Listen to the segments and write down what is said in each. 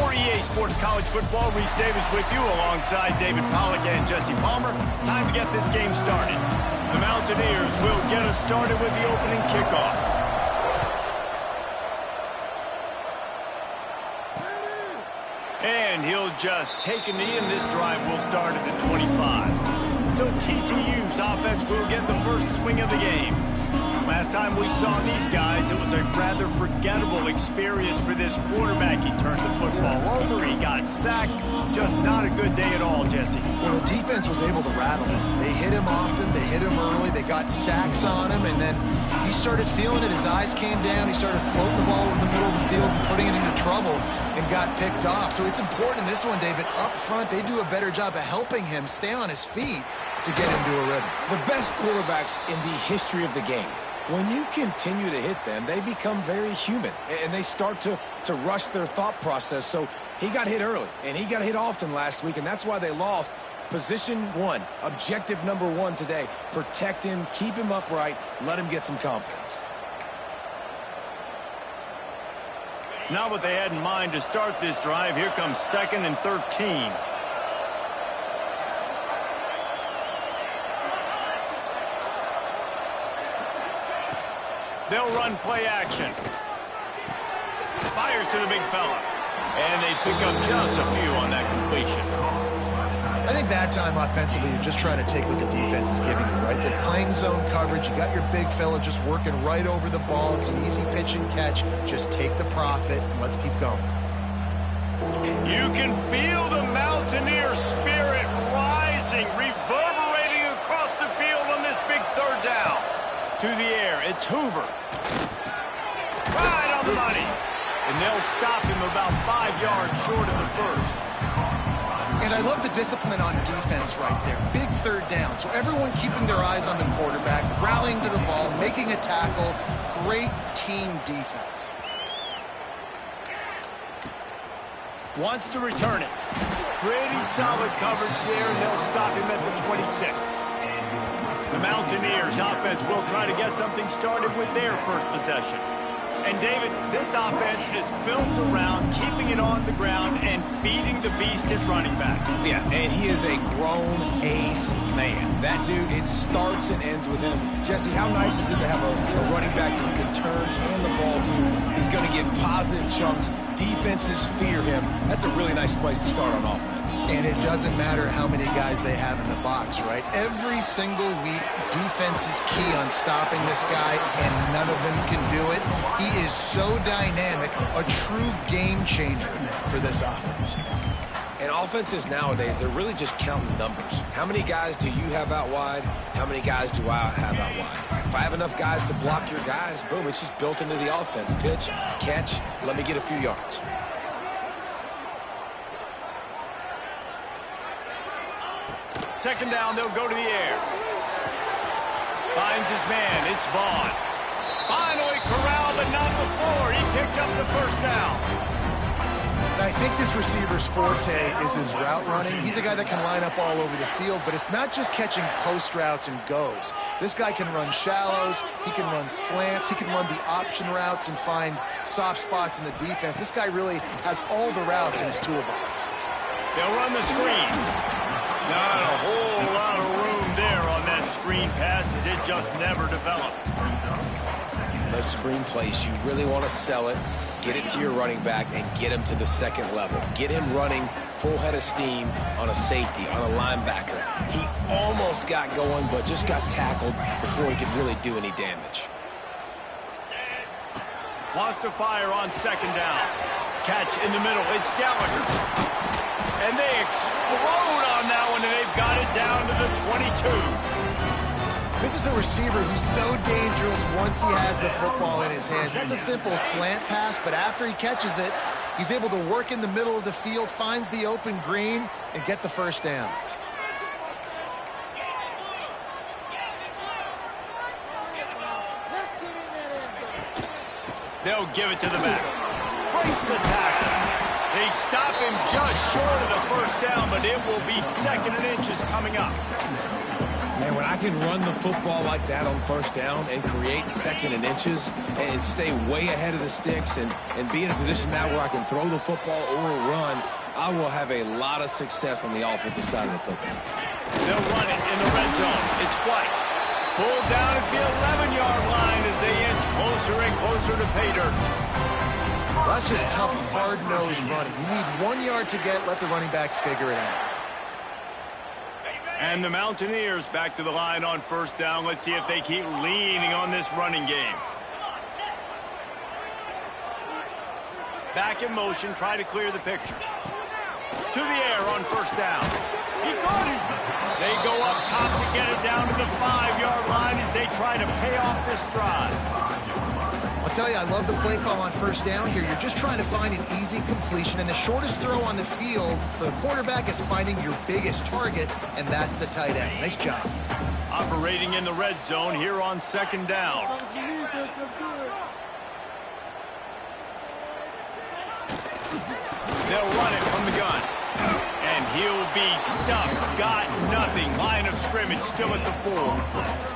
For EA Sports College Football, Reese Davis with you alongside David Pollack and Jesse Palmer. Time to get this game started. The Mountaineers will get us started with the opening kickoff. And he'll just take a knee, and this drive will start at the 25. So TCU's offense will get the first swing of the game. Last time we saw these guys, it was a rather forgettable experience for this quarterback. He turned the football over, he got sacked. Just not a good day at all, Jesse. Well, the defense was able to rattle him. They hit him often, they hit him early, they got sacks on him, and then he started feeling it. His eyes came down, he started floating the ball over the middle of the field and putting it into trouble and got picked off. So it's important in this one, David, up front, they do a better job of helping him stay on his feet to get into a rhythm. The best quarterbacks in the history of the game, when you continue to hit them, they become very human, and they start to rush their thought process. So he got hit early, and he got hit often last week, and that's why they lost. Position one, objective number one today. Protect him, keep him upright, let him get some confidence. Not what they had in mind to start this drive. Here comes 2nd and 13. They'll run play action. Fires to the big fella. And they pick up just a few on that completion. I think that time offensively, you're just trying to take what the defense is giving you, right? They're playing zone coverage. You got your big fella just working right over the ball. It's an easy pitch and catch. Just take the profit and let's keep going. You can feel the Mountaineer spirit rising, reverberating across the field on this big third down. To the air, it's Hoover. Right on the money. And they'll stop him about 5 yards short of the first. And I love the discipline on defense right there. Big third down. So everyone keeping their eyes on the quarterback, rallying to the ball, making a tackle. Great team defense. Wants to return it. Pretty solid coverage there, and they'll stop him at the 26. The Mountaineers offense will try to get something started with their first possession. And David, this offense is built around keeping it on the ground and feeding the beast at running back. Yeah, and he is a grown ace man. That dude, it starts and ends with him. Jesse, how nice is it to have a running back that you can turn and the ball to? He's going to get positive chunks. Defenses fear him. That's a really nice place to start on offense. And it doesn't matter how many guys they have in the box, right? Every single week, defense is key on stopping this guy, and none of them can do it. He is so dynamic, a true game changer for this offense. And offenses nowadays, they're really just counting numbers. How many guys do you have out wide? How many guys do I have out wide? If I have enough guys to block your guys, boom, it's just built into the offense. Pitch, catch, let me get a few yards. Second down, they'll go to the air. Finds his man, it's Vaughn. Finally corralled, but not before. He picked up the first down. And I think this receiver's forte is his route running. He's a guy that can line up all over the field, but it's not just catching post routes and goes. This guy can run shallows, he can run slants, he can run the option routes and find soft spots in the defense. This guy really has all the routes in his toolbox. They'll run the screen. Not a whole lot of room there on that screen pass, as it just never developed. Those screen plays, you really want to sell it, get it to your running back, and get him to the second level. Get him running full head of steam on a safety, on a linebacker. He almost got going, but just got tackled before he could really do any damage. Wants to fire on second down. Catch in the middle, it's Gallagher. And they explode on that one, and they've got it down to the 22. This is a receiver who's so dangerous once he has the football in his hands. That's a simple slant pass, but after he catches it, he's able to work in the middle of the field, finds the open green, and get the first down. They'll give it to the back. Breaks the tackle. They stop him just short of the first down, but it will be 2nd and inches coming up. Man, when I can run the football like that on first down and create second and inches and stay way ahead of the sticks and be in a position now where I can throw the football or run, I will have a lot of success on the offensive side of the football. They'll run it in the red zone. It's White. Pulled down at the 11-yard line as they inch closer and closer to pay dirt. Well, that's just tough, hard-nosed running. You need 1 yard to get, let the running back figure it out. And the Mountaineers back to the line on first down. Let's see if they keep leaning on this running game. Back in motion, try to clear the picture. To the air on first down. He caught it. They go up top to get it down to the 5-yard line as they try to pay off this drive. I'll tell you, I love the play call on first down here. You're just trying to find an easy completion, and the shortest throw on the field for the quarterback is finding your biggest target, and that's the tight end. Nice job. Operating in the red zone here on second down. They'll run it from the gun. And he'll be stuck. Got nothing. Line of scrimmage still at the 4.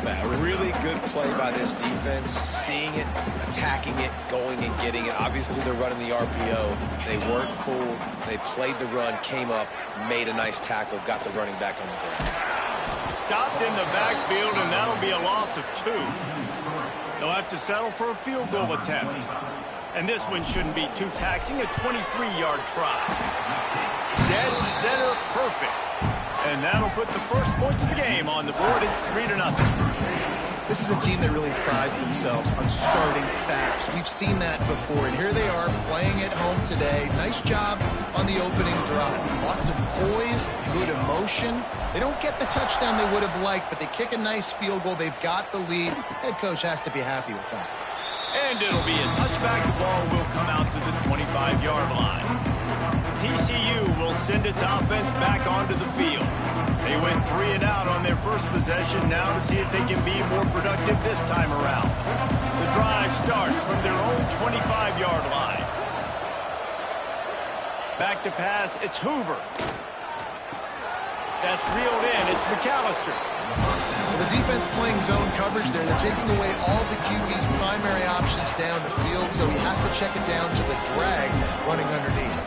A really good play by this defense, seeing it, attacking it, going and getting it. Obviously, they're running the RPO. They weren't fooled. They played the run, came up, made a nice tackle, got the running back on the ground. Stopped in the backfield, and that'll be a loss of 2. They'll have to settle for a field goal attempt. And this one shouldn't be too taxing, a 23-yard try. Dead center perfect. And that'll put the first points of the game on the board. It's 3-0. This is a team that really prides themselves on starting fast. We've seen that before, and here they are playing at home today. Nice job on the opening drive. Lots of poise, good emotion. They don't get the touchdown they would have liked, but they kick a nice field goal. They've got the lead. Head coach has to be happy with that. And it'll be a touchback. The ball will come out to the 25-yard line. TCU will send its offense back onto the field. They went 3 and out on their first possession, now to see if they can be more productive this time around. The drive starts from their own 25-yard line. Back to pass, it's Hoover. That's reeled in, it's McAllister. Well, the defense playing zone coverage there. They're taking away all the QB's primary options down the field, so he has to check it down to the drag running underneath.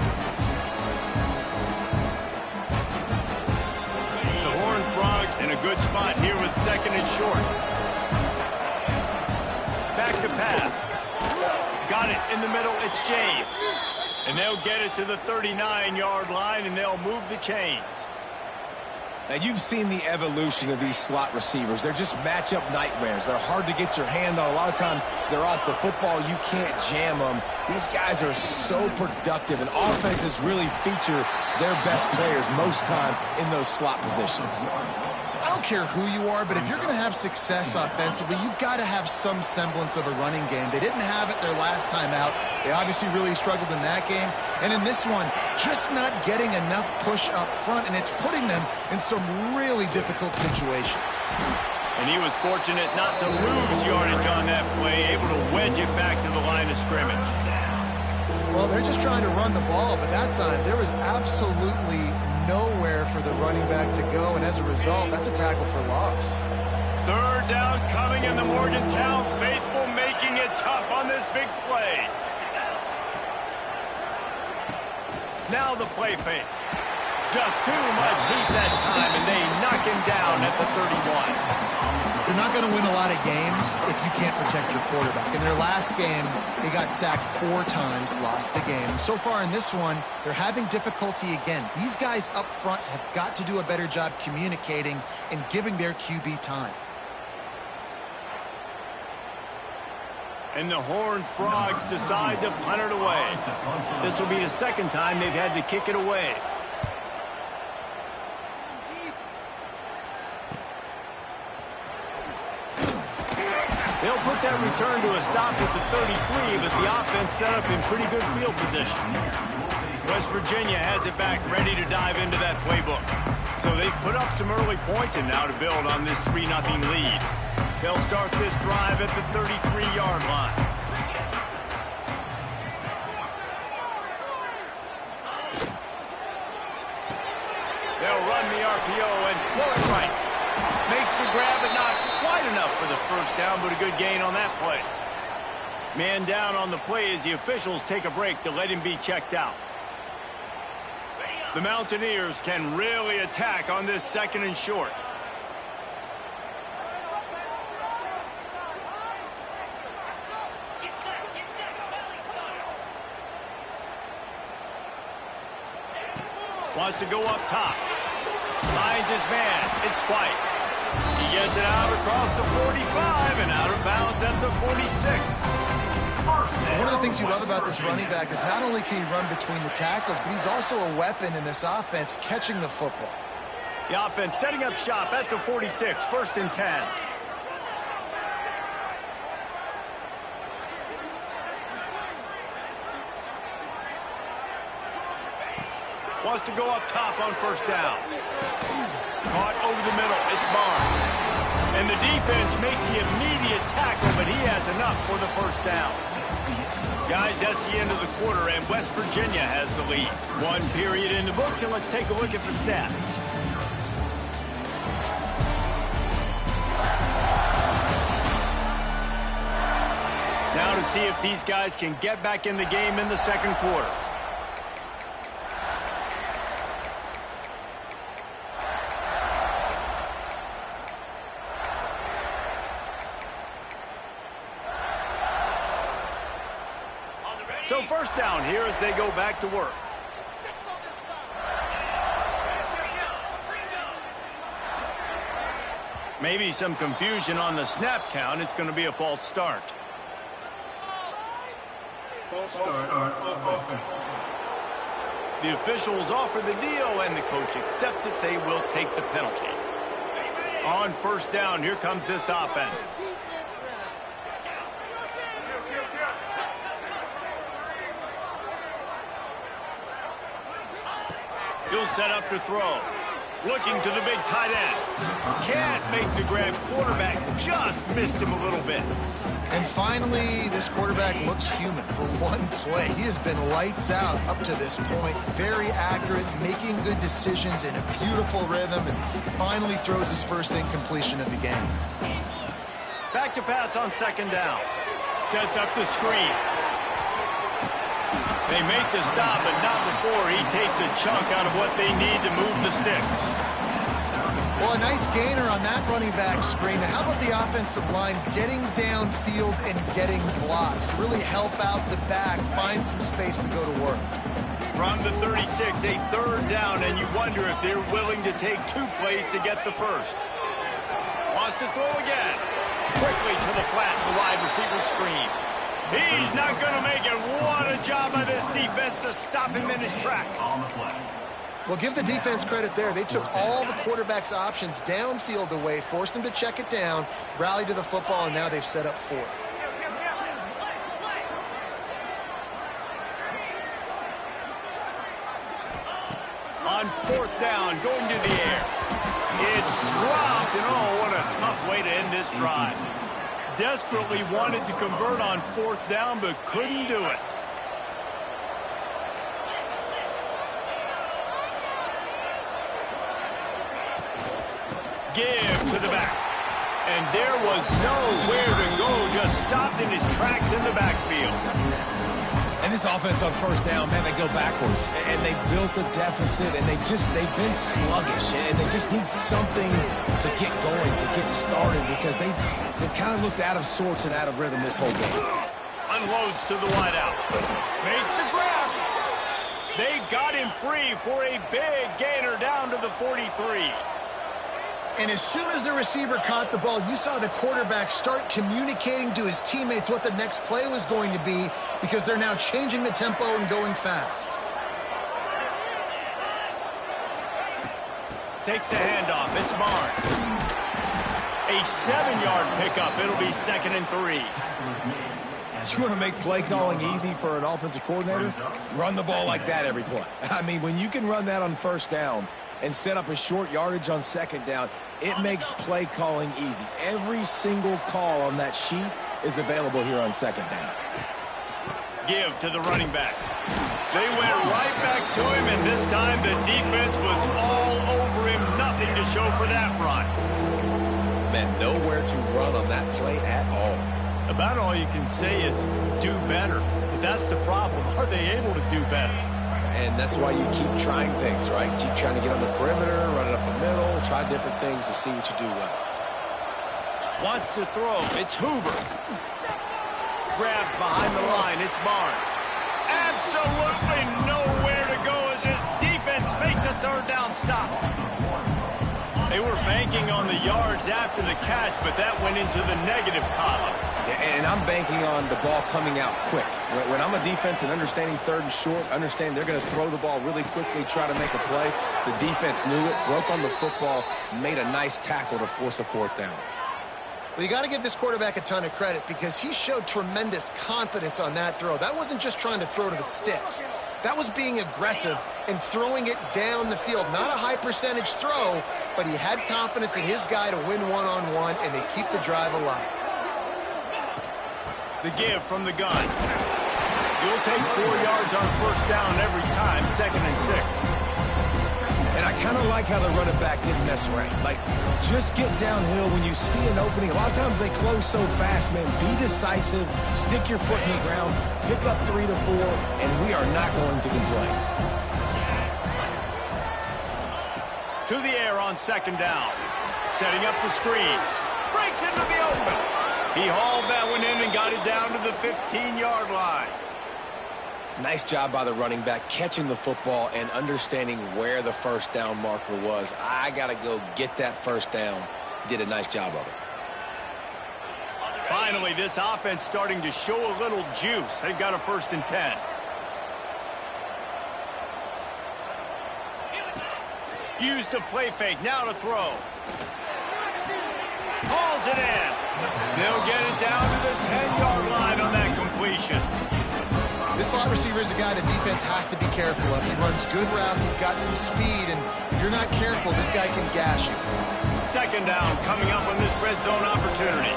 The Horned Frogs in a good spot here with second and short. Back to pass. Got it in the middle, it's James. And they'll get it to the 39-yard line, and they'll move the chains. Now, you've seen the evolution of these slot receivers. They're just matchup nightmares. They're hard to get your hand on. A lot of times, they're off the football. You can't jam them. These guys are so productive, and offenses really feature their best players most time in those slot positions. I don't care who you are, but if you're going to have success offensively, you've got to have some semblance of a running game. They didn't have it their last time out. They obviously really struggled in that game. And in this one, just not getting enough push up front, and it's putting them in some really difficult situations. And he was fortunate not to lose yardage on that play, able to wedge it back to the line of scrimmage. Well, they're just trying to run the ball, but that time there was absolutely nowhere for the running back to go, and as a result, that's a tackle for loss. Third down coming, in the Morgantown faithful making it tough on this big play. Now the play fake. Just too much heat that time, and they knock him down at the 31. You're not going to win a lot of games if you can't protect your quarterback. In their last game, they got sacked 4 times, lost the game. So far in this one, they're having difficulty again. These guys up front have got to do a better job communicating and giving their QB time. And the Horned Frogs decide to punt it away. This will be the second time they've had to kick it away. They'll put that return to a stop at the 33, but the offense set up in pretty good field position. West Virginia has it back, ready to dive into that playbook. So they've put up some early points, and now to build on this 3-0 lead. They'll start this drive at the 33-yard line. They'll run the RPO and throw it right. Makes the grab, but not quite enough for the first down, but a good gain on that play. Man down on the play as the officials take a break to let him be checked out. The Mountaineers can really attack on this 2nd and short. Wants to go up top. Finds his man. It's White. He gets it out across the 45 and out of bounds at the 46. One of the things you love about this running back is not only can he run between the tackles, but he's also a weapon in this offense catching the football. The offense setting up shop at the 46, 1st and 10. Wants to go up top on 1st down. Caught over the middle. It's Barnes. And the defense makes the immediate tackle, but he has enough for the 1st down. Guys, that's the end of the quarter, and West Virginia has the lead. 1 period in the books, and let's take a look at the stats. Now to see if these guys can get back in the game in the 2nd quarter. So 1st down here as they go back to work. Maybe some confusion on the snap count. It's going to be a false start. False start on offense. The officials offer the deal, and the coach accepts it. They will take the penalty. On 1st down, here comes this offense. He'll set up to throw. Looking to the big tight end. Can't make the grab. Quarterback just missed him a little bit. And finally, this quarterback looks human for one play. He has been lights out up to this point. Very accurate, making good decisions in a beautiful rhythm, and finally throws his 1st incompletion of the game. Back to pass on 2nd down. Sets up the screen. They make the stop, but not before he takes a chunk out of what they need to move the sticks. Well, a nice gainer on that running back screen. Now, how about the offensive line getting downfield and getting blocks to really help out the back, find some space to go to work? From the 36, a 3rd down, and you wonder if they're willing to take 2 plays to get the 1st. Wants to throw again. Quickly to the flat, the wide receiver screen. He's not going to make it. What a job by this defense to stop him in his tracks. Well, give the defense credit there. They took all the quarterback's options downfield away, forced him to check it down, rallied to the football, and now they've set up 4th. On 4th down, going to the air. It's dropped, and oh, what a tough way to end this drive. Desperately wanted to convert on 4th down, but couldn't do it. Give to the back. And there was nowhere to go, just stopped in his tracks in the backfield. And this offense on 1st down, man, they go backwards. And they built a deficit, and they've been sluggish. And they just need something to get going, to get started, because they've kind of looked out of sorts and out of rhythm this whole game. Unloads to the wideout. Makes the grab. They got him free for a big gainer down to the 43. And as soon as the receiver caught the ball, you saw the quarterback start communicating to his teammates what the next play was going to be, because they're now changing the tempo and going fast. Takes the handoff. It's Barnes. A 7-yard pickup. It'll be 2nd and 3. You want to make play calling easy for an offensive coordinator? Run the ball like that every play. I mean, when you can run that on 1st down and set up a short yardage on 2nd down, it makes play calling easy. Every single call on that sheet is available here on 2nd down. Give to the running back. They went right back to him, and this time the defense was all over him. Nothing to show for that run. and nowhere to run on that play at all. About all you can say is do better. But that's the problem. Are they able to do better? And that's why you keep trying things, right? Keep trying to get on the perimeter, run it up the middle, try different things to see what you do well. Wants to throw. It's Hoover. Grabbed behind the line. It's Barnes. Absolutely nowhere to go as his defense makes a third down stop. They were banking on the yards after the catch, but that went into the negative column. And I'm banking on the ball coming out quick. When I'm a defense and understanding third and short, understand they're going to throw the ball really quickly, try to make a play. The defense knew it, broke on the football, made a nice tackle to force a fourth down. Well, you got to give this quarterback a ton of credit because he showed tremendous confidence on that throw. That wasn't just trying to throw to the sticks. That was being aggressive and throwing it down the field. Not a high percentage throw, but he had confidence in his guy to win one-on-one, and they keep the drive alive. The give from the gun. You'll take 4 yards on first down every time, 2nd and 6. And I kind of like how the running back didn't mess around. Like, just get downhill when you see an opening. A lot of times they close so fast, man. Be decisive, stick your foot in the ground, pick up 3 to 4, and we are not going to complain. To the air on 2nd down. Setting up the screen. Breaks into the open. He hauled that one in and got it down to the 15-yard line. Nice job by the running back, catching the football and understanding where the first down marker was. I got to go get that first down. He did a nice job of it. Finally, this offense starting to show a little juice. They've got a 1st and 10. Use the play fake. Now to throw. Hauls it in. They'll get it down to the 10-yard line on that completion. This slot receiver is a guy the defense has to be careful of. He runs good routes. He's got some speed, and if you're not careful, this guy can gash you. 2nd down coming up on this red zone opportunity.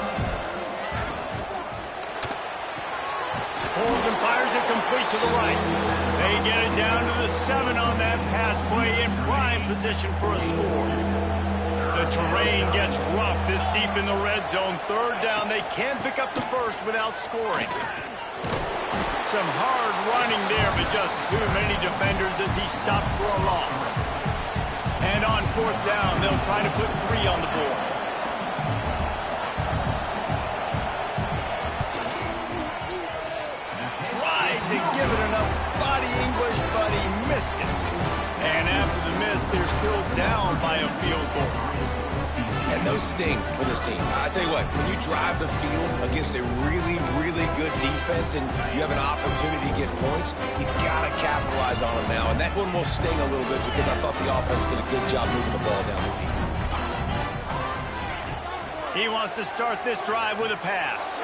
Pulls and fires it complete to the right. They get it down to the 7 on that pass play in prime position for a score. The terrain gets rough this deep in the red zone. 3rd down. They can't pick up the first without scoring. Some hard running there, but just too many defenders as he stopped for a loss. And on 4th down, they'll try to put 3 on the board. Tried to give it enough body English, but he missed it. And after the miss, they're still down by a field goal. And those sting for this team. I tell you what, when you drive the field against a really, really good defense and you have an opportunity to get points, you got to capitalize on them now. And that one will sting a little bit because I thought the offense did a good job moving the ball down the field. He wants to start this drive with a pass.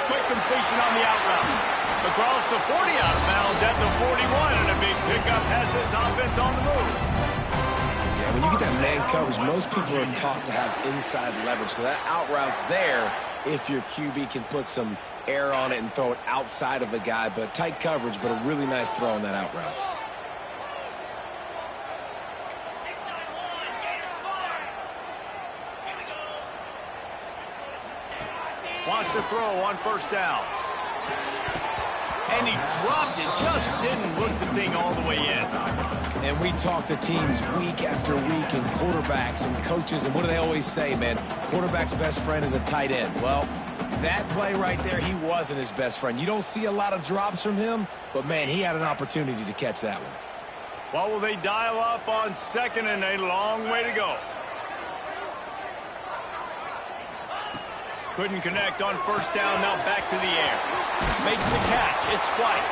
Quick completion on the out route. Across the 40 out of bounds at the 41, and a big pickup has this offense on the move. Yeah, when you get that man coverage, most people are taught to have inside leverage. So that out route's there if your QB can put some air on it and throw it outside of the guy. But tight coverage, but a really nice throw on that out route. Wants to throw on 1st down. And he dropped it, just didn't look the thing all the way in. And we talk to teams week after week and quarterbacks and coaches, and what do they always say, man? Quarterback's best friend is a tight end. Well, that play right there, he wasn't his best friend. You don't see a lot of drops from him, but, man, he had an opportunity to catch that one. What will they dial up on 2nd and a long way to go? Couldn't connect on 1st down, now back to the air. Makes the catch, it's White.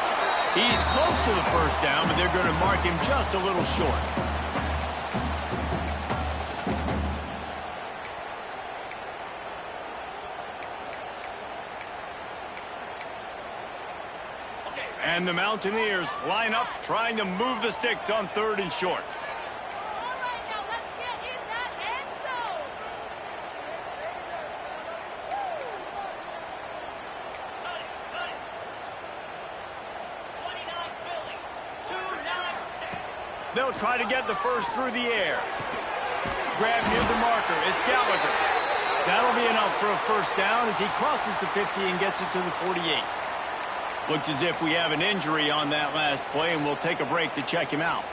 He's close to the 1st down, but they're going to mark him just a little short. And the Mountaineers line up, trying to move the sticks on 3rd and short. They'll try to get the first through the air. Grab near the marker. It's Gallagher. That'll be enough for a first down as he crosses the 50 and gets it to the 48. Looks as if we have an injury on that last play, and we'll take a break to check him out.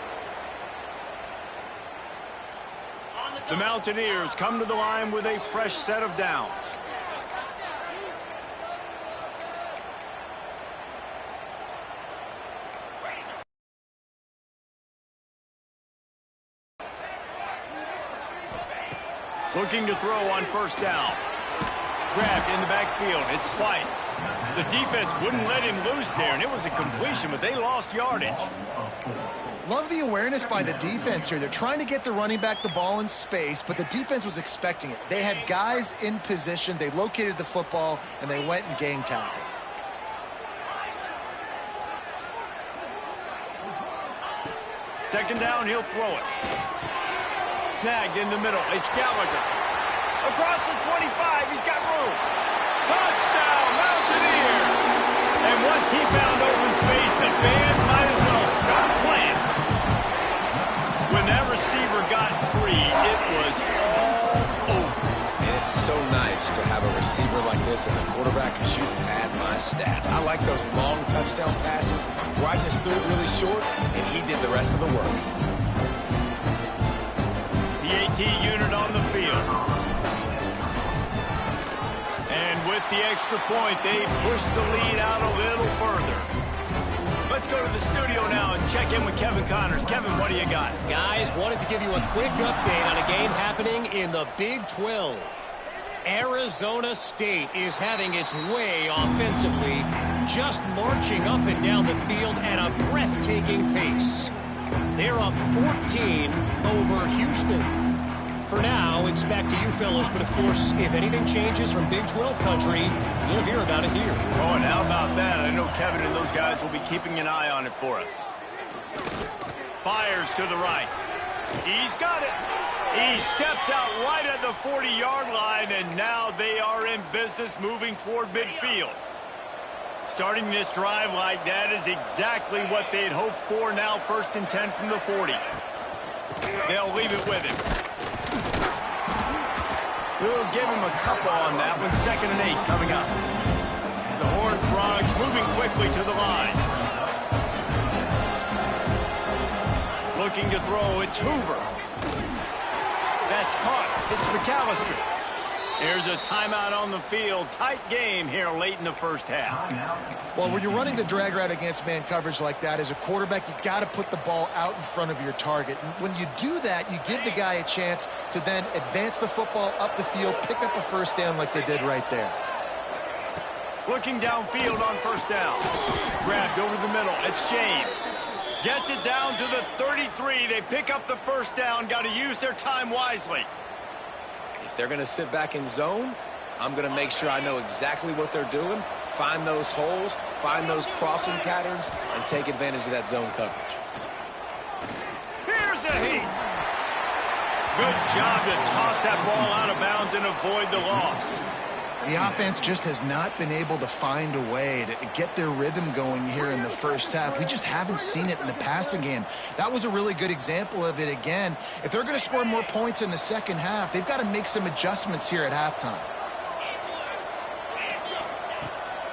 The Mountaineers come to the line with a fresh set of downs. Looking to throw on first down. Grabbed in the backfield. It's White. The defense wouldn't let him loose there, and it was a completion, but they lost yardage. Love the awareness by the defense here. They're trying to get the running back the ball in space, but the defense was expecting it. They had guys in position. They located the football, and they went and gang tackled. Second down, he'll throw it. Snagged in the middle. It's Gallagher. Across the 25, he's got room. Touchdown, Mountaineers! And once he found open space, the band might as well stop playing. When that receiver got free, it was all over. And it's so nice to have a receiver like this as a quarterback because you pad my stats. I like those long touchdown passes where I just threw it really short and he did the rest of the work. The AT unit on the field. And with the extra point, they push the lead out a little further. Let's go to the studio now and check in with Kevin Connors. Kevin, what do you got? Guys, wanted to give you a quick update on a game happening in the Big 12. Arizona State is having its way offensively, just marching up and down the field at a breathtaking pace. They're up 14 over Houston. For now, it's back to you fellas, but of course, if anything changes from Big 12 country, you'll hear about it here. Oh, and how about that? I know Kevin and those guys will be keeping an eye on it for us. Fires to the right. He's got it. He steps out right at the 40-yard line, and now they are in business moving toward midfield. Starting this drive like that is exactly what they'd hoped for. Now 1st and 10 from the 40. They'll leave it with him. We'll give him a couple on that one. 2nd and 8 coming up. The Horned Frogs moving quickly to the line. Looking to throw, it's Hoover. That's caught. It's McAllister. Here's a timeout on the field. Tight game here late in the first half. Well, when you're running the drag route against man coverage like that, as a quarterback, you got to put the ball out in front of your target. And when you do that, you give the guy a chance to then advance the football up the field, pick up a first down like they did right there. Looking downfield on first down. Grabbed over the middle. It's James. Gets it down to the 33. They pick up the first down. Got to use their time wisely. If they're going to sit back in zone, I'm going to make sure I know exactly what they're doing, find those holes, find those crossing patterns, and take advantage of that zone coverage. Here's a heat. Good job to toss that ball out of bounds and avoid the loss. The offense just has not been able to find a way to get their rhythm going here in the first half. We just haven't seen it in the passing game. That was a really good example of it again. If they're going to score more points in the second half, they've got to make some adjustments here at halftime.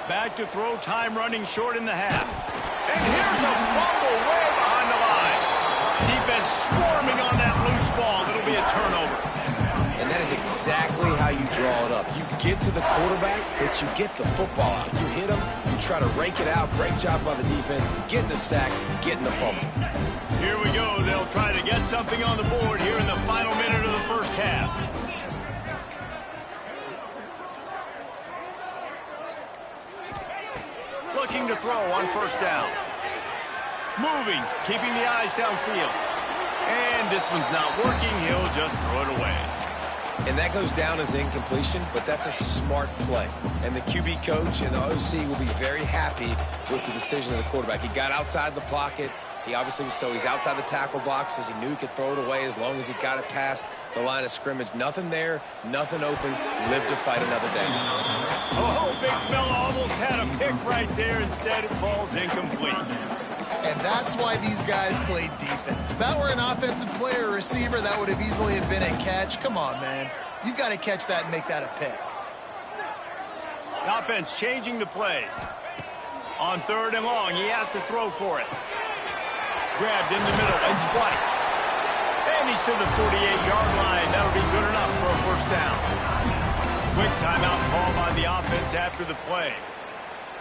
Back to throw, time running short in the half. And here's a fumble way behind the line. Defense swarming on that loose ball. It'll be a turnover. And that is exactly how you draw it up. You get to the quarterback, but you get the football out. You hit him, you try to rake it out. Great job by the defense. Getting the sack, getting the fumble. Here we go. They'll try to get something on the board here in the final minute of the first half. Looking to throw on first down. Moving, keeping the eyes downfield. And this one's not working. He'll just throw it away. And that goes down as incompletion, but that's a smart play. And the QB coach and the OC will be very happy with the decision of the quarterback. He got outside the pocket. He obviously was he's outside the tackle boxes. He knew he could throw it away as long as he got it past the line of scrimmage. Nothing there, nothing open. Live to fight another day. Oh, big fella almost had a pick right there. Instead, it falls incomplete. And That's why these guys played defense. If that were an offensive player or receiver, that would have easily have been a catch. Come on, man. You've got to catch that and make that a pick. The offense changing the play. On 3rd and long, he has to throw for it. Grabbed in the middle, and spiked. And he's to the 48-yard line. That'll be good enough for a first down. Quick timeout call by the offense after the play.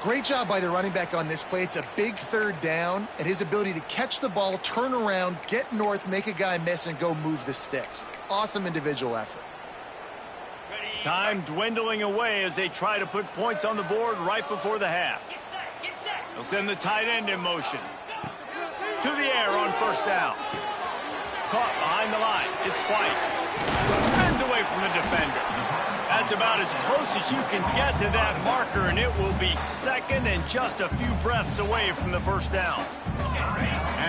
Great job by the running back on this play. It's a big 3rd down, and his ability to catch the ball, turn around, get north, make a guy miss, and go move the sticks. Awesome individual effort. Time dwindling away as they try to put points on the board right before the half. They'll send the tight end in motion. To the air on 1st down. Caught behind the line. It's White. Runs away from the defender. That's about as close as you can get to that marker, and it will be 2nd and just a few breaths away from the first down.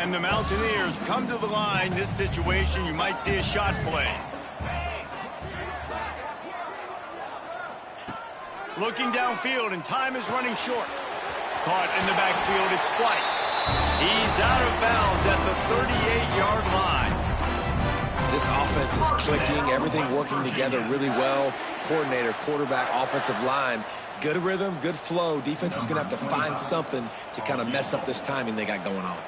And the Mountaineers come to the line. This situation, you might see a shot play. Looking downfield, and time is running short. Caught in the backfield, it's White. He's out of bounds at the 38-yard line. This offense is clicking, everything working together really well. Coordinator, quarterback, offensive line, good rhythm, good flow. Defense is going to have to find something to kind of mess up this timing they got going on.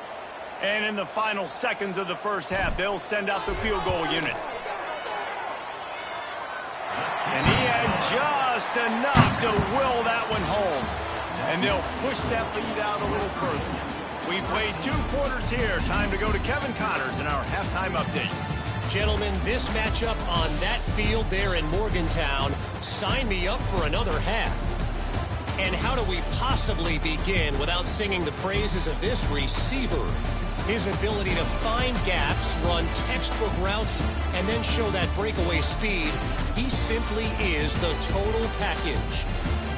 And in the final seconds of the first half, they'll send out the field goal unit. And he had just enough to will that one home. And they'll push that lead out a little further. We played 2 quarters here. Time to go to Kevin Connors in our halftime update. Gentlemen, this matchup on that field there in Morgantown, sign me up for another half. And how do we possibly begin without singing the praises of this receiver? His ability to find gaps, run textbook routes, and then show that breakaway speed. He simply is the total package.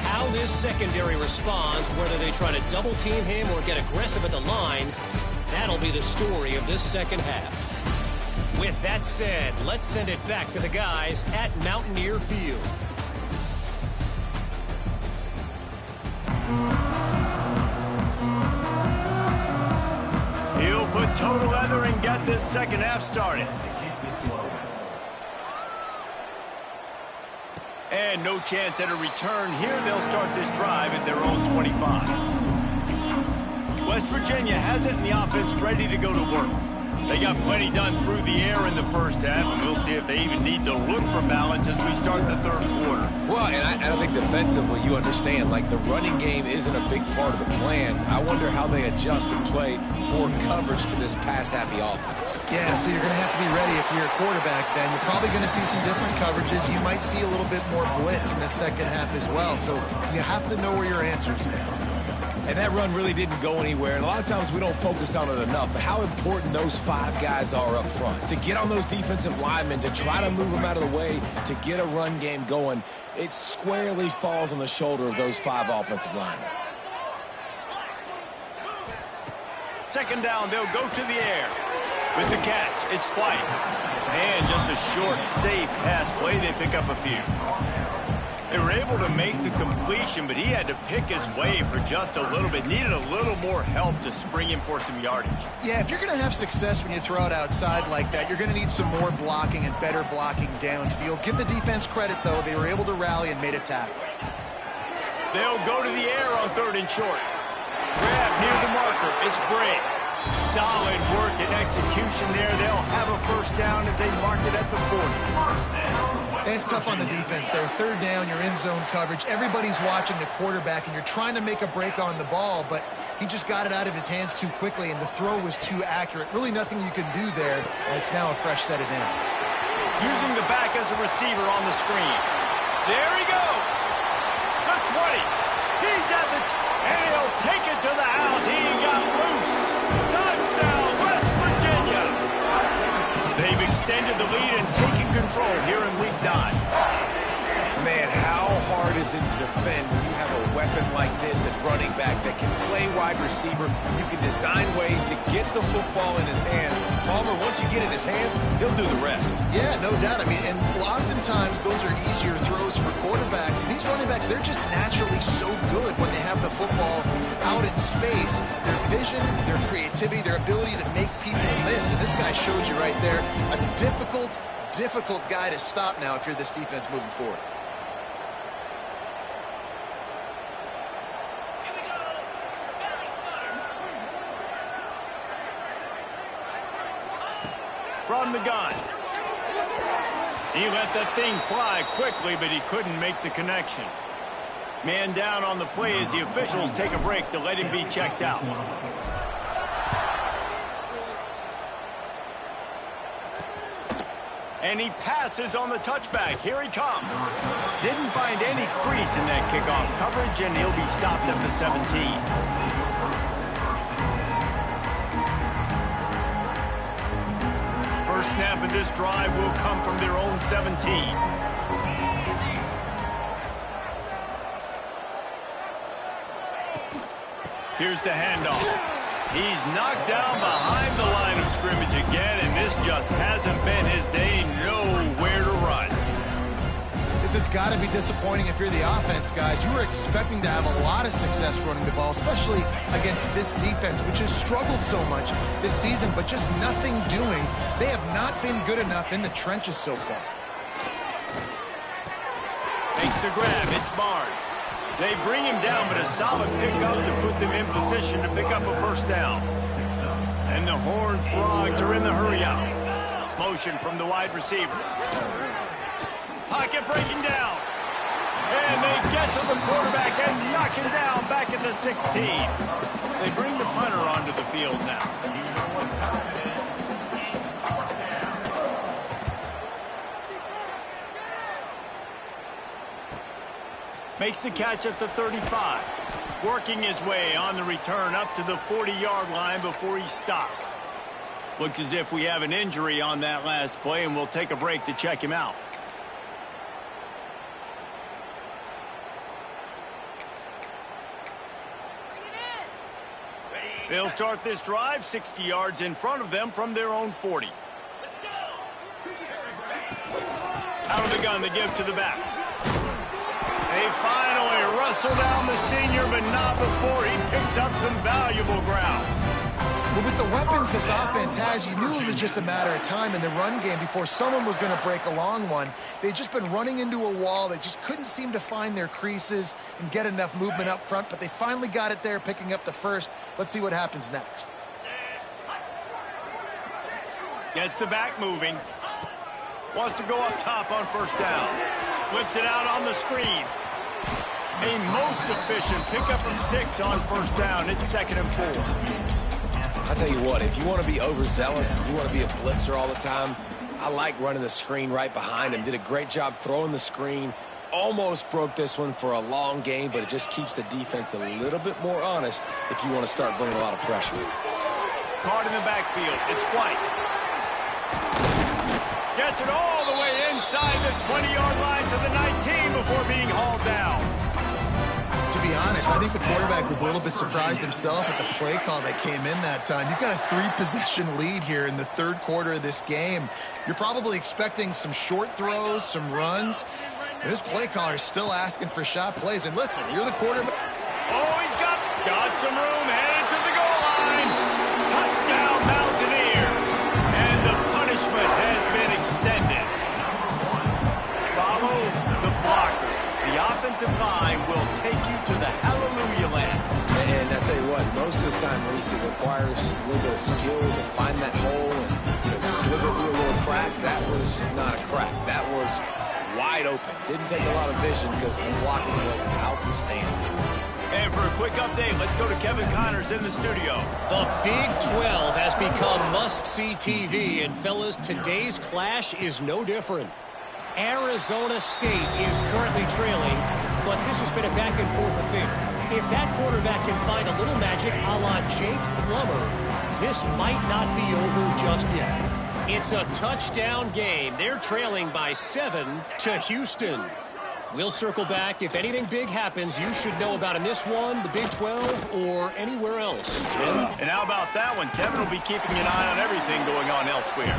How this secondary responds, whether they try to double team him or get aggressive at the line, that'll be the story of this second half. With that said, let's send it back to the guys at Mountaineer Field. He'll put total leather and get this second half started. And no chance at a return here. They'll start this drive at their own 25. West Virginia has it in the offense ready to go to work. They got plenty done through the air in the first half, and we'll see if they even need to look for balance as we start the 3rd quarter. Well, and I think defensively, you understand, like the running game isn't a big part of the plan. I wonder how they adjust and play more coverage to this pass-happy offense. Yeah, so you're going to have to be ready if you're a quarterback then. You're probably going to see some different coverages. You might see a little bit more blitz in the second half as well. So you have to know where your answers are. And that run really didn't go anywhere. And a lot of times we don't focus on it enough. But how important those 5 guys are up front. To get on those defensive linemen, to try to move them out of the way, to get a run game going, it squarely falls on the shoulder of those 5 offensive linemen. 2nd down, they'll go to the air. With the catch, it's White. And just a short, safe pass play, they pick up a few. They were able to make the completion, but he had to pick his way for just a little bit. Needed a little more help to spring him for some yardage. Yeah, if you're going to have success when you throw it outside like that, you're going to need some more blocking and better blocking downfield. Give the defense credit, though. They were able to rally and made a tackle. They'll go to the air on 3rd and short. Grab near the marker. It's Bray. Solid work and execution there. They'll have a first down as they mark it at the 40. It's tough on the defense there. 3rd down, you're in zone coverage. Everybody's watching the quarterback, and you're trying to make a break on the ball, but he just got it out of his hands too quickly, and the throw was too accurate. Really nothing you can do there, and it's now a fresh set of downs. Using the back as a receiver on the screen. There he goes. The 20. He's at the and he'll take it to the house. He got loose. Touchdown, West Virginia. They've extended the lead and taken control here in Week 9. Man, how hard is it to defend when you have a weapon like this at running back that can play wide receiver? You can design ways to get the football in his hand. Palmer, once you get in his hands, he'll do the rest. Yeah, no doubt. I mean, and oftentimes those are easier throws for quarterbacks. And these running backs, they're just naturally so good when they have the football out in space. Their vision, their creativity, their ability to make people miss. And this guy shows you right there a difficult guy to stop now if you're this defense moving forward. From the gun. He let that thing fly quickly, but he couldn't make the connection. Man down on the play as the officials take a break to let him be checked out. And he passes on the touchback. Here he comes. Didn't find any crease in that kickoff coverage, and he'll be stopped at the 17. First snap of this drive will come from their own 17. Here's the handoff. He's knocked down behind the line of scrimmage again, and this just hasn't been his day. Nowhere to run. This has got to be disappointing if you're the offense, guys. You were expecting to have a lot of success running the ball, especially against this defense, which has struggled so much this season, but just nothing doing. They have not been good enough in the trenches so far. Makes the grab. It's Barnes. They bring him down, but a solid pickup to put them in position to pick up a first down. And the Horned Frogs are in the hurry-up. Motion from the wide receiver. Pocket breaking down. And they get to the quarterback and knock him down back at the 16. They bring the punter onto the field now. Makes the catch at the 35. Working his way on the return up to the 40-yard line before he stopped. Looks as if we have an injury on that last play, and we'll take a break to check him out. They'll start this drive 60 yards in front of them from their own 40. Out of the gun, they give to the back. They finally wrestle down the senior, but not before he picks up some valuable ground. But with the weapons this offense has, you knew it was just a matter of time in the run game before someone was going to break a long one. They'd just been running into a wall. They just couldn't seem to find their creases and get enough movement up front, but they finally got it there, picking up the first. Let's see what happens next. Gets the back moving. Wants to go up top on first down. Flips it out on the screen. A most efficient pickup of 6 on first down. It's 2nd and 4. I'll tell you what, if you want to be overzealous, you want to be a blitzer all the time, I like running the screen right behind him. Did a great job throwing the screen. Almost broke this one for a long game, but it just keeps the defense a little bit more honest if you want to start bringing a lot of pressure. Caught in the backfield. It's White. Gets it all the way inside the 20-yard line to the 19 before being hauled down. To be honest, I think the quarterback was a little bit surprised himself at the play call that came in that time. You've got a 3-possession lead here in the third quarter of this game. You're probably expecting some short throws, some runs. And this play caller is still asking for shot plays. And listen, you're the quarterback. Oh, he's got some room, headed to the goal line. Touchdown, Mountaineers. And the punishment has been extended. Follow the blockers. The offensive line will take you to the hallelujah land. And I tell you what, most of the time, Reese, it requires a little bit of skill to find that hole and slither through a little crack. That was not a crack. That was wide open. Didn't take a lot of vision because the blocking was outstanding. And for a quick update, let's go to Kevin Connors in the studio. The Big 12 has become must-see TV, and fellas, today's clash is no different. Arizona State is currently trailing, but this has been a back-and-forth affair. If that quarterback can find a little magic a la Jake Plummer, this might not be over just yet. It's a touchdown game. They're trailing by 7 to Houston. We'll circle back. If anything big happens, you should know about in this one, the Big 12, or anywhere else. And how about that one? Kevin will be keeping an eye on everything going on elsewhere.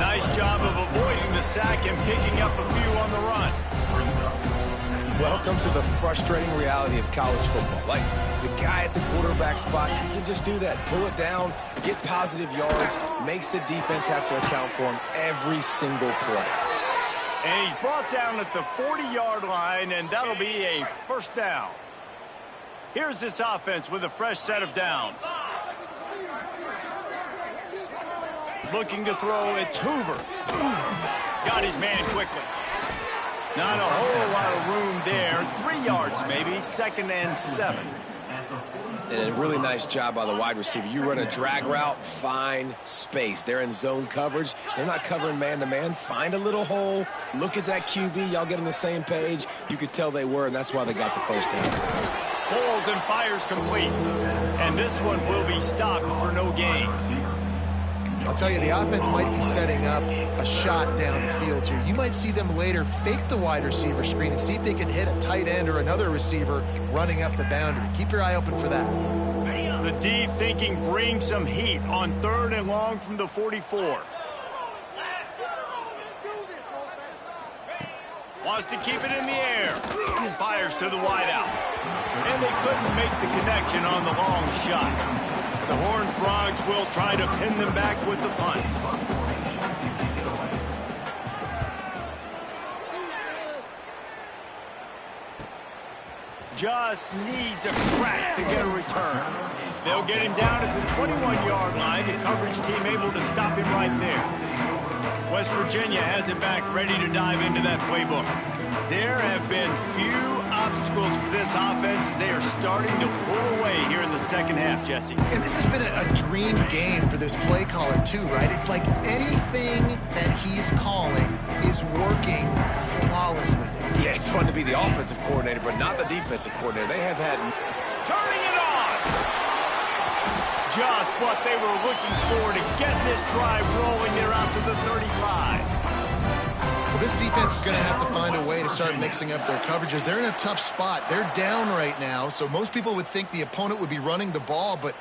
Nice job of avoiding the sack and picking up a few on the run. Welcome to the frustrating reality of college football. Like, the guy at the quarterback spot, he can just do that. Pull it down, get positive yards, makes the defense have to account for him every single play. And he's brought down at the 40-yard line, and that'll be a first down. Here's this offense with a fresh set of downs. Looking to throw, it's Hoover. Got his man quickly. Not a whole lot of room there. 3 yards maybe, 2nd and 7. And a really nice job by the wide receiver. You run a drag route, find space. They're in zone coverage. They're not covering man-to-man. Find a little hole. Look at that QB. Y'all get on the same page. You could tell they were, and that's why they got the first down. Holes and fires complete. And this one will be stopped for no gain. I'll tell you, the offense might be setting up a shot down the field here. You might see them later fake the wide receiver screen and see if they can hit a tight end or another receiver running up the boundary. Keep your eye open for that. The D thinking bring some heat on 3rd and long from the 44. Wants to keep it in the air. Fires to the wideout. And they couldn't make the connection on the long shot. The Horned Frogs will try to pin them back with the punt. Just needs a crack to get a return. They'll get him down at the 21-yard line. The coverage team able to stop him right there. West Virginia has it back, ready to dive into that playbook. There have been few obstacles for this offense as they are starting to pull away here in the second half, Jesse. And this has been a dream game for this play caller too, right? It's like anything that he's calling is working flawlessly. Yeah, it's fun to be the offensive coordinator, but not the defensive coordinator. They have had... Turning it on! Just what they were looking for to get this drive rolling there out to the 35. Well, this defense is going to have to find a way to start mixing up their coverages. They're in a tough spot. They're down right now, so most people would think the opponent would be running the ball, but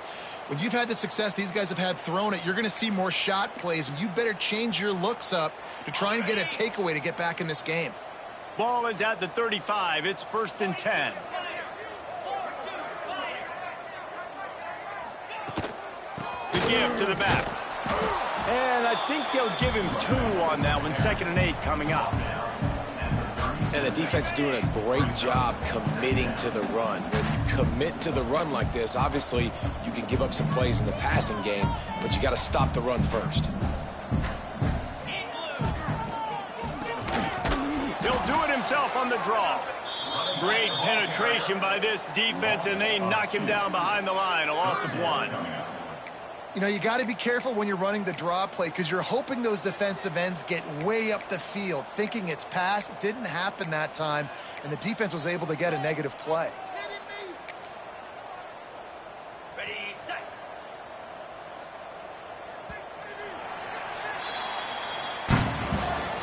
when you've had the success these guys have had throwing it, you're going to see more shot plays, and you better change your looks up to try and get a takeaway to get back in this game. Ball is at the 35. It's 1st and 10. The give to the back. And I think they'll give him 2 on that one. 2nd and 8 coming up. And the defense doing a great job committing to the run. When you commit to the run like this, obviously you can give up some plays in the passing game, but you got to stop the run first. He'll do it himself on the draw. Great penetration by this defense, and they knock him down behind the line. A loss of 1. You know, you got to be careful when you're running the draw play because you're hoping those defensive ends get way up the field, thinking it's pass. Didn't happen that time, and the defense was able to get a negative play. Ready, set.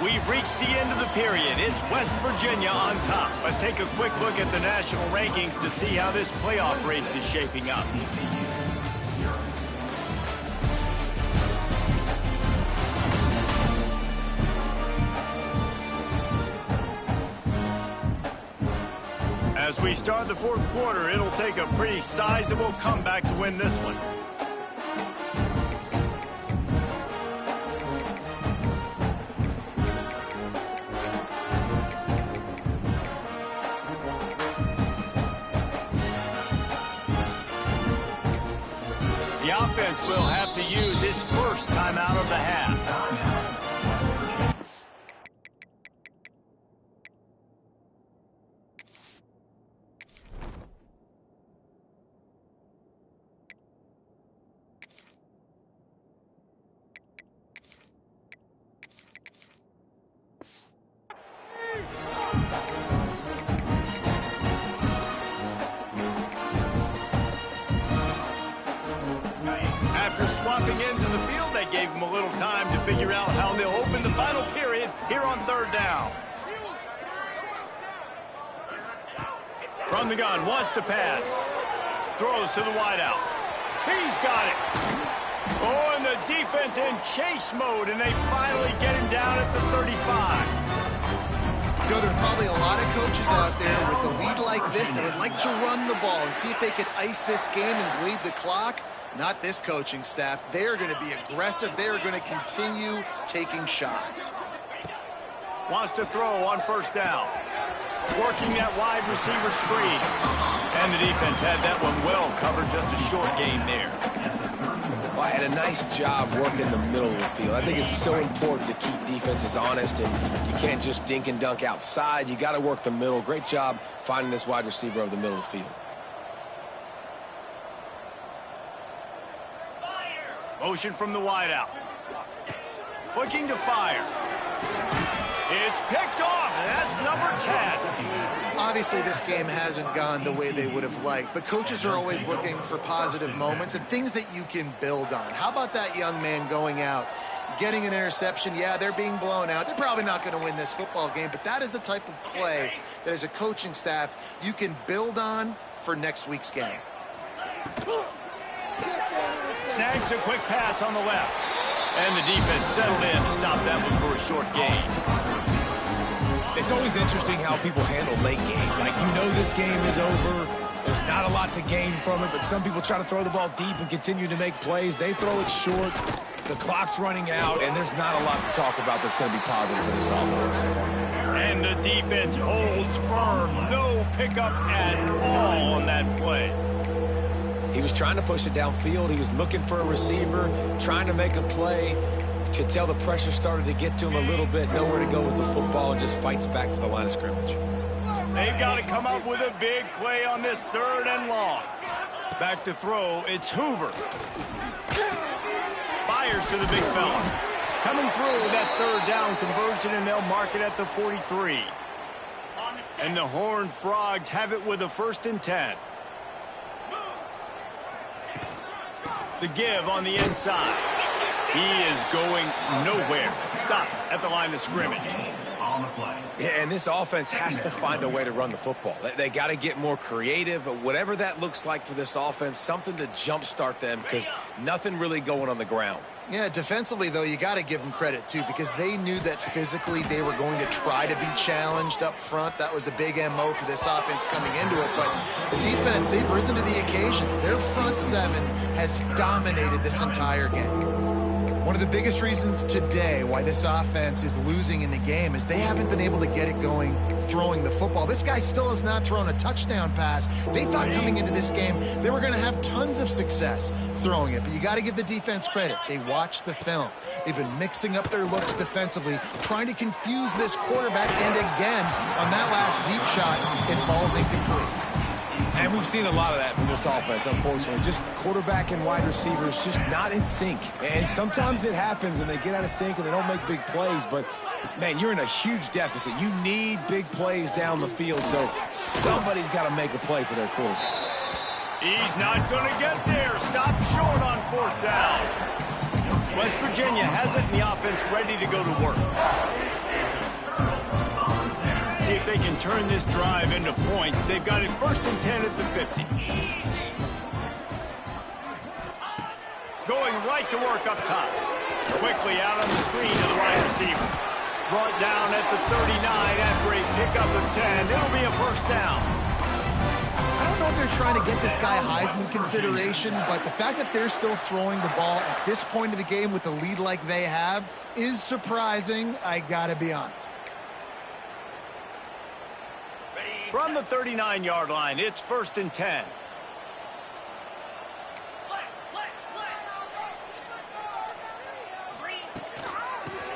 We've reached the end of the period. It's West Virginia on top. Let's take a quick look at the national rankings to see how this playoff race is shaping up. As we start the 4th quarter, it'll take a pretty sizable comeback to win this one. The offense will have to use its first timeout of the half. Into the field, they gave him a little time to figure out how they'll open the final period here on 3rd down. From the gun, wants to pass. Throws to the wideout. He's got it. Oh, and the defense in chase mode, and they finally get him down at the 35. You know, there are probably a lot of coaches out there with a lead like this that would like to run the ball and see if they could ice this game and bleed the clock. Not this coaching staff. They are going to be aggressive. They are going to continue taking shots. Wants to throw on first down. Working that wide receiver screen. And the defense had that one well covered, just a short gain there. Well, I had a nice job working in the middle of the field. I think it's so important to keep defenses honest, and you can't just dink and dunk outside. You got to work the middle. Great job finding this wide receiver over the middle of the field. Motion from the wideout. Looking to fire. It's picked off, and that's number 10. Obviously, this game hasn't gone the way they would have liked, but coaches are always looking for positive moments and things that you can build on. How about that young man going out, getting an interception? Yeah, they're being blown out. They're probably not going to win this football game, but that is the type of play that as a coaching staff you can build on for next week's game. Snags a quick pass on the left. And the defense settled in to stop that one for a short gain. It's always interesting how people handle late game. Like, you know this game is over. There's not a lot to gain from it, but some people try to throw the ball deep and continue to make plays. They throw it short. The clock's running out, and there's not a lot to talk about that's going to be positive for this offense. And the defense holds firm. No pickup at all on that play. He was trying to push it downfield. He was looking for a receiver, trying to make a play. You could tell the pressure started to get to him a little bit. Nowhere to go with the football, and just fights back to the line of scrimmage. They've got to come up with a big play on this 3rd and long. Back to throw, it's Hoover. Fires to the big fella. Coming through with that 3rd down conversion, and they'll mark it at the 43. And the Horned Frogs have it with a 1st and 10. The give on the inside. He is going nowhere. Stop at the line of scrimmage. Yeah, and this offense has to find a way to run the football. They got to get more creative. Whatever that looks like for this offense, something to jumpstart them, because nothing really going on the ground. Yeah, defensively, though, you got to give them credit, too, because they knew that physically they were going to try to be challenged up front. That was a big MO for this offense coming into it. But the defense, they've risen to the occasion. Their front 7 has dominated this entire game. One of the biggest reasons today why this offense is losing in the game is they haven't been able to get it going throwing the football. This guy still has not thrown a touchdown pass. They thought coming into this game they were going to have tons of success throwing it, but you got to give the defense credit. They watched the film. They've been mixing up their looks defensively, trying to confuse this quarterback, and again, on that last deep shot, it falls incomplete. And we've seen a lot of that from this offense, unfortunately. Just quarterback and wide receivers just not in sync. And sometimes it happens and they get out of sync and they don't make big plays. But, man, you're in a huge deficit. You need big plays down the field, so somebody's got to make a play for their quarterback. He's not going to get there. Stop short on 4th down. West Virginia has it, and the offense ready to go to work. See if they can turn this drive into points. They've got it 1st and 10 at the 50. Going right to work up top. Quickly out on the screen to the wide receiver. Brought down at the 39 after a pickup of 10. It'll be a 1st down. I don't know if they're trying to get this guy Heisman consideration, but the fact that they're still throwing the ball at this point of the game with a lead like they have is surprising, I gotta be honest. From the 39-yard line, it's 1st and 10.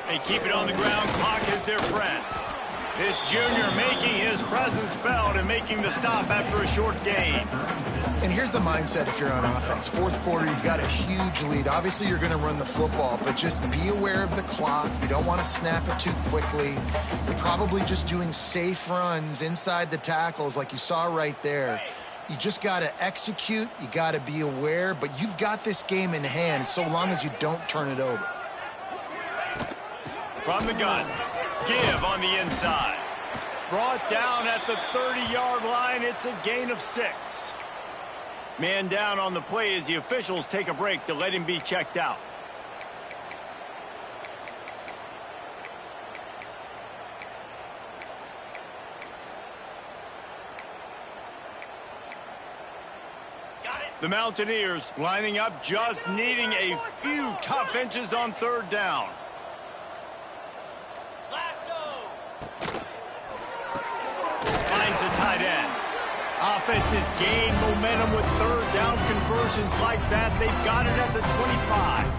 They keep it on the ground. Clock is their friend. This junior making his presence felt and making the stop after a short gain. And here's the mindset if you're on offense. 4th quarter, you've got a huge lead. Obviously, you're going to run the football, but just be aware of the clock. You don't want to snap it too quickly. You're probably just doing safe runs inside the tackles like you saw right there. You just got to execute. You got to be aware, but you've got this game in hand so long as you don't turn it over. From the gun, give on the inside. Brought down at the 30-yard line. It's a gain of 6. Man down on the play as the officials take a break to let him be checked out. The Mountaineers lining up, just needing a few tough inches on 3rd down. Finds the tight end. Offense has gained momentum with 3rd down conversions like that. They've got it at the 25.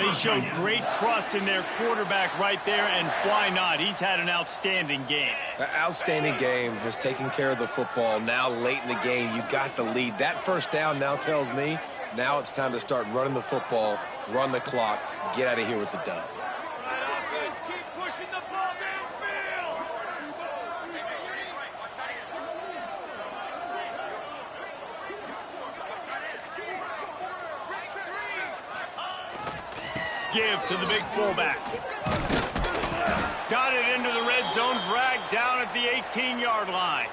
They showed great trust in their quarterback right there, and why not? He's had an outstanding game. An outstanding game, has taken care of the football. Now late in the game, you got the lead. That 1st down now tells me now it's time to start running the football, run the clock, get out of here with the dub. Give to the big fullback. Got it into the red zone, dragged down at the 18-yard line.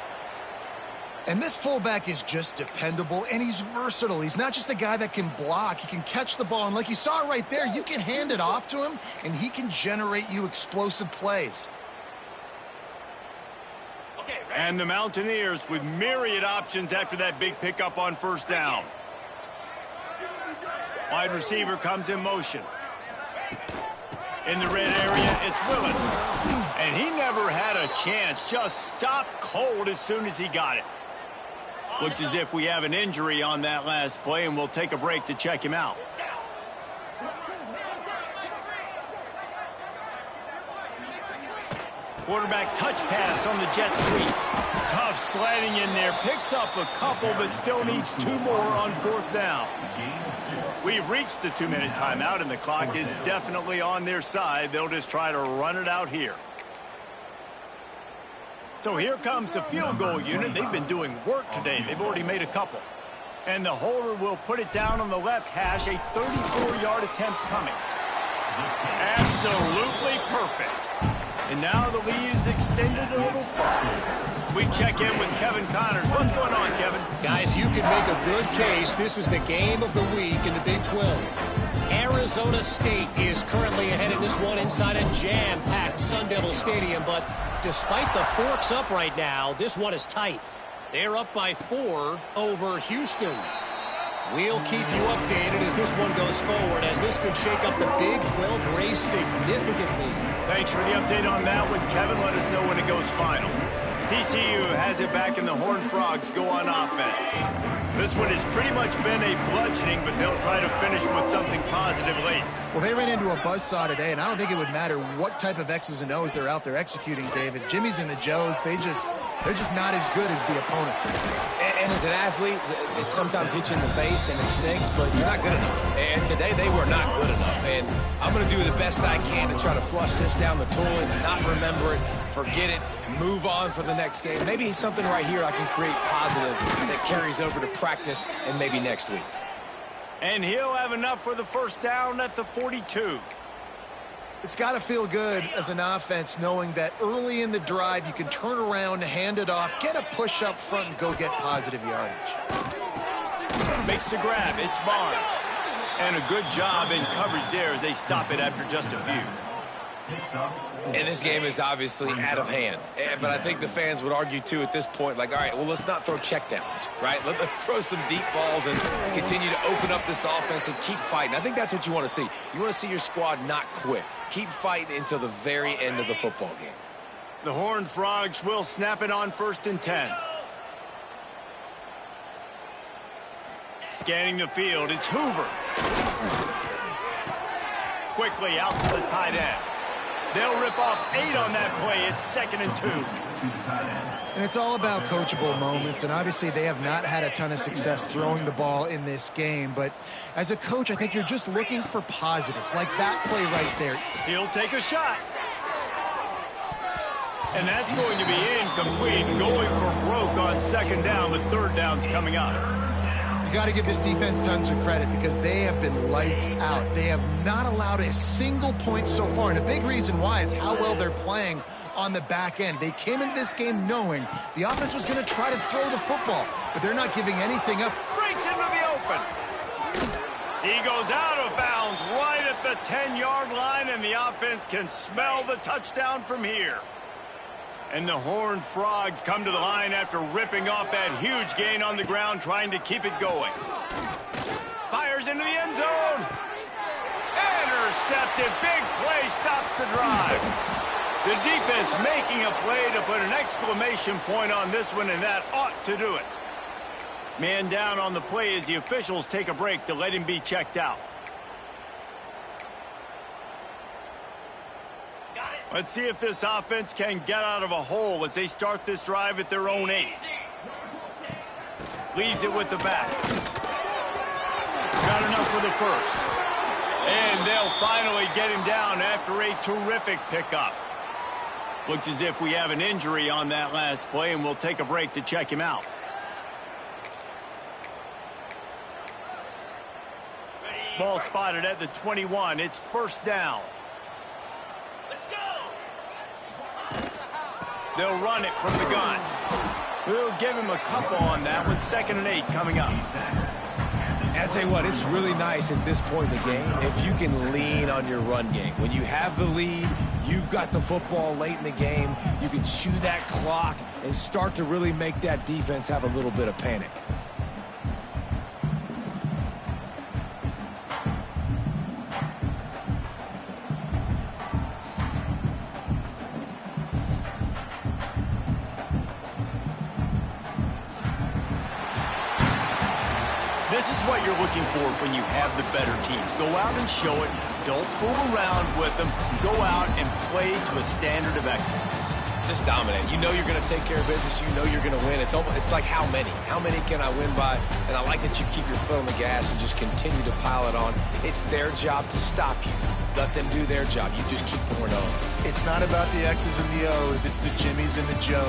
And this fullback is just dependable, and he's versatile. He's not just a guy that can block. He can catch the ball, and like you saw right there, you can hand it off to him, and he can generate you explosive plays. And the Mountaineers with myriad options after that big pickup on 1st down. Wide receiver comes in motion. In the red area, it's Willis. And he never had a chance. Just stopped cold as soon as he got it. Looks as if we have an injury on that last play, and we'll take a break to check him out. Quarterback touch pass on the jet sweep. Tough sliding in there. Picks up a couple, but still needs 2 more on 4th down. We've reached the 2-minute timeout, and the clock is definitely on their side. They'll just try to run it out here. So here comes the field goal unit. They've been doing work today. They've already made a couple. And the holder will put it down on the left hash. A 34-yard attempt coming. Absolutely perfect. And now the lead is extended a little further. We check in with Kevin Connors. What's going on, Kevin? Guys, you can make a good case. This is the game of the week in the Big 12. Arizona State is currently ahead in this one inside a jam-packed Sun Devil Stadium, but despite the forks up right now, this one is tight. They're up by 4 over Houston. We'll keep you updated as this one goes forward, as this could shake up the Big 12 race significantly. Thanks for the update on that one, Kevin. Let us know when it goes final. TCU has it back, and the Horned Frogs go on offense. This one has pretty much been a bludgeoning, but they'll try to finish with something positive late. Well, they ran into a buzzsaw today, and I don't think it would matter what type of X's and O's they're out there executing, David. Jimmy's and the Joes, they're just not as good as the opponent today. And as an athlete, it sometimes hits you in the face and it stinks, but you're not good enough. And today they were not good enough. And I'm going to do the best I can to try to flush this down the toilet, not remember it, forget it, move on for the next game. Maybe something right here I can create positive that carries over to practice and maybe next week. And he'll have enough for the 1st down at the 42. It's got to feel good as an offense knowing that early in the drive you can turn around, hand it off, get a push up front, and go get positive yardage. Makes the grab. It's Barnes. And a good job in coverage there as they stop it after just a few. And this game is obviously out of hand. But I think the fans would argue, too, at this point, like, all right, well, let's not throw checkdowns, right? Let's throw some deep balls and continue to open up this offense and keep fighting. I think that's what you want to see. You want to see your squad not quit. Keep fighting until the very end of the football game. The Horned Frogs will snap it on 1st and 10. Scanning the field, it's Hoover. Quickly out to the tight end. They'll rip off 8 on that play. It's 2nd and 2. And it's all about coachable moments, and obviously they have not had a ton of success throwing the ball in this game. But as a coach, I think you're just looking for positives, like that play right there. He'll take a shot. And that's going to be incomplete, going for broke on 2nd down, but 3rd down's coming up. You got to give this defense tons of credit because they have been lights out. They have not allowed a single point so far, and a big reason why is how well they're playing on the back end. They came into this game knowing the offense was going to try to throw the football, but they're not giving anything up. Breaks into the open. He goes out of bounds right at the 10-yard line, and the offense can smell the touchdown from here. And the Horned Frogs come to the line after ripping off that huge gain on the ground, trying to keep it going. Fires into the end zone. Intercepted. Big play stops the drive. The defense making a play to put an exclamation point on this one, and that ought to do it. Man down on the play as the officials take a break to let him be checked out. Let's see if this offense can get out of a hole as they start this drive at their own 8. Leaves it with the back. Got enough for the first. And they'll finally get him down after a terrific pickup. Looks as if we have an injury on that last play, and we'll take a break to check him out. Ball spotted at the 21. It's first down. They'll run it from the gun. We'll give him a couple on that one. 2nd and 8 coming up. And I'll tell you what, it's really nice at this point in the game if you can lean on your run game. When you have the lead, you've got the football late in the game, you can chew that clock and start to really make that defense have a little bit of panic. This is what you're looking for when you have the better team. Go out and show it. Don't fool around with them. Go out and play to a standard of excellence. Just dominate. You know you're going to take care of business. You know you're going to win. It's like how many? How many can I win by? And I like that you keep your foot on the gas and just continue to pile it on. It's their job to stop you. Let them do their job. You just keep pouring on. It's not about the X's and the O's. It's the Jimmies and the Joes.